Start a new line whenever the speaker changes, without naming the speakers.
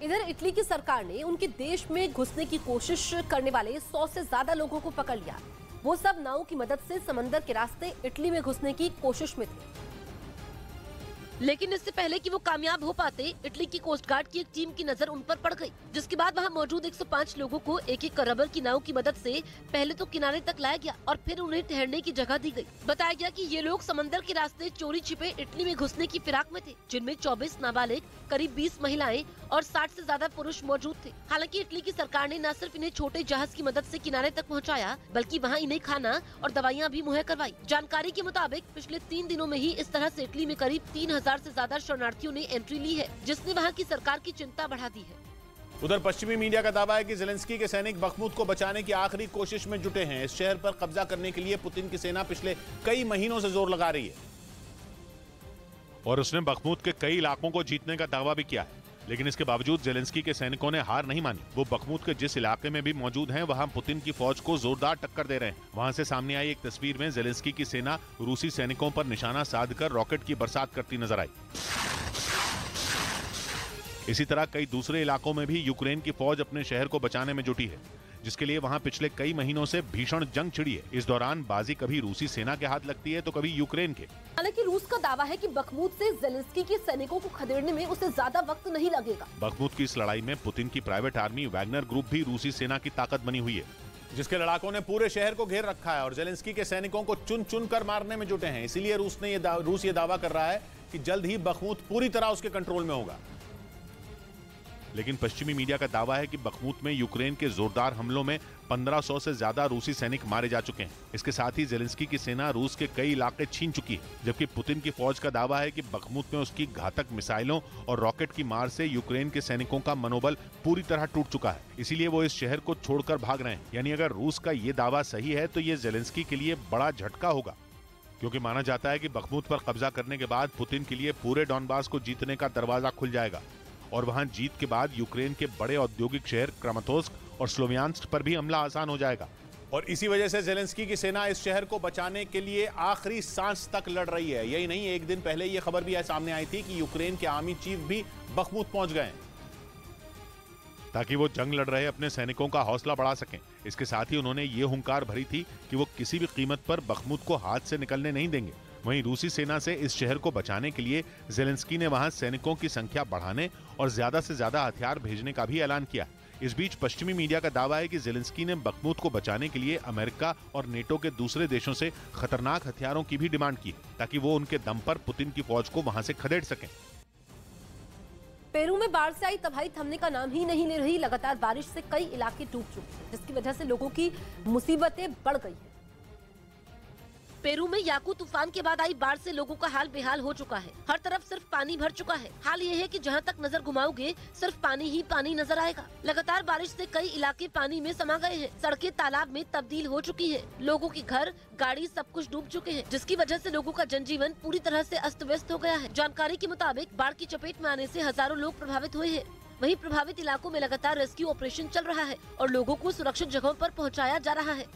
इधर इटली की सरकार ने उनके देश में घुसने की कोशिश करने वाले 100 से ज्यादा लोगों को पकड़ लिया। वो सब नाव की मदद से समंदर के रास्ते इटली में घुसने की कोशिश में थे, लेकिन इससे पहले कि वो कामयाब हो पाते, इटली की कोस्ट गार्ड की एक टीम की नजर उन पर पड़ गई, जिसके बाद वहां मौजूद 105 लोगों को एक रबर की नाव की मदद से पहले तो किनारे तक लाया गया और फिर उन्हें ठहरने की जगह दी गई। बताया गया कि ये लोग समंदर के रास्ते चोरी छिपे इटली में घुसने की फिराक में थे, जिनमें 24 नाबालिग, करीब 20 महिलाएं और 60 से ज्यादा पुरुष मौजूद थे। हालांकि इटली की सरकार ने न सिर्फ इन्हें छोटे जहाज की मदद से किनारे तक पहुंचाया, बल्कि वहां इन्हें खाना और दवाइयां भी मुहैया करवाई। जानकारी के मुताबिक पिछले 3 दिनों में ही इस तरह से इटली में करीब 3000 से ज्यादा शरणार्थियों ने एंट्री ली है, जिसने वहां की सरकार की चिंता बढ़ा दी है।
उधर पश्चिमी मीडिया का दावा है कि ज़ेलेंस्की के सैनिक बखमुत को बचाने की आखिरी कोशिश में जुटे हैं। इस शहर पर कब्जा करने के लिए पुतिन की सेना पिछले कई महीनों से जोर लगा रही है
और उसने बखमुत के कई इलाकों को जीतने का दावा भी किया है, लेकिन इसके बावजूद ज़ेलेंस्की के सैनिकों ने हार नहीं मानी। वो बखमुत के जिस इलाके में भी मौजूद हैं, वहां पुतिन की फौज को जोरदार टक्कर दे रहे हैं। वहां से सामने आई एक तस्वीर में ज़ेलेंस्की की सेना रूसी सैनिकों पर निशाना साधकर रॉकेट की बरसात करती नजर आई। इसी तरह कई दूसरे इलाकों में भी यूक्रेन की फौज अपने शहर को बचाने में जुटी है, जिसके लिए वहां पिछले कई महीनों से भीषण जंग छिड़ी है। इस दौरान बाजी कभी रूसी सेना के हाथ लगती है तो कभी यूक्रेन के।
हालांकि रूस का दावा है कि बखमुत से ज़ेलेंस्की के सैनिकों को खदेड़ने में उसे ज्यादा वक्त नहीं लगेगा।
बखमुत की इस लड़ाई में पुतिन की प्राइवेट आर्मी वैगनर ग्रुप भी रूसी सेना की ताकत बनी हुई है,
जिसके लड़ाकों ने पूरे शहर को घेर रखा है और ज़ेलेंस्की के सैनिकों को चुन चुन कर मारने में जुटे हैं। इसीलिए रूस ये दावा कर रहा है कि जल्द ही बखमुत पूरी तरह उसके कंट्रोल में होगा।
लेकिन पश्चिमी मीडिया का दावा है कि बखमुत में यूक्रेन के जोरदार हमलों में 1500 से ज्यादा रूसी सैनिक मारे जा चुके हैं। इसके साथ ही ज़ेलेंस्की की सेना रूस के कई इलाके छीन चुकी है, जबकि पुतिन की फौज का दावा है कि बखमुत में उसकी घातक मिसाइलों और रॉकेट की मार से यूक्रेन के सैनिकों का मनोबल पूरी तरह टूट चुका है। इसीलिए वो इस शहर को छोड़कर भाग रहे हैं। यानी अगर रूस का ये दावा सही है तो ये ज़ेलेंस्की के लिए बड़ा झटका होगा, क्योंकि माना जाता है कि बखमुत पर कब्जा करने के बाद पुतिन के लिए पूरे डॉनबास को जीतने का दरवाजा खुल जाएगा और वहां जीत के बाद यूक्रेन के बड़े औद्योगिक शहर क्रामातोर्स्क और स्लोवियांस्क पर भी हमला आसान हो जाएगा।
और इसी वजह से ज़ेलेंस्की की सेना इस शहर को बचाने के लिए आखिरी सांस तक लड़ रही है। यही नहीं, एक दिन पहले यह खबर भी सामने आई थी कि यूक्रेन के आर्मी चीफ भी बखमुत पहुंच गए
ताकि वो जंग लड़ रहे अपने सैनिकों का हौसला बढ़ा सकें। इसके साथ ही उन्होंने ये हुंकार भरी थी कि वो किसी भी कीमत पर बखमुत को हाथ से निकलने नहीं देंगे। वहीं रूसी सेना से इस शहर को बचाने के लिए ज़ेलेंस्की ने वहां सैनिकों की संख्या बढ़ाने और ज्यादा से ज्यादा हथियार भेजने का भी ऐलान किया। इस बीच पश्चिमी मीडिया का दावा है कि ज़ेलेंस्की ने बखमुत को बचाने के लिए अमेरिका और नेटो के दूसरे देशों से खतरनाक हथियारों की भी डिमांड की, ताकि वो उनके दम पर पुतिन की फौज को वहां से खदेड़ सकें।
पेरू में बाढ़ से आई तबाही थमने का नाम ही नहीं ले रही। लगातार बारिश से कई इलाके डूब चुके हैं, जिसकी वजह से लोगों की मुसीबतें बढ़ गई हैं। पेरू में याकू तूफान के बाद आई बाढ़ से लोगों का हाल बेहाल हो चुका है। हर तरफ सिर्फ पानी भर चुका है। हाल ये है कि जहां तक नजर घुमाओगे सिर्फ पानी ही पानी नजर आएगा। लगातार बारिश से कई इलाके पानी में समा गए हैं। सड़कें तालाब में तब्दील हो चुकी हैं। लोगों के घर, गाड़ी सब कुछ डूब चुके हैं, जिसकी वजह से लोगों का जनजीवन पूरी तरह से अस्त व्यस्त हो गया है। जानकारी के मुताबिक बाढ़ की चपेट में आने से हजारों लोग प्रभावित हुए हैं। वहीं प्रभावित इलाकों में लगातार रेस्क्यू ऑपरेशन चल रहा है और लोगों को सुरक्षित जगहों पर पहुँचाया जा रहा है।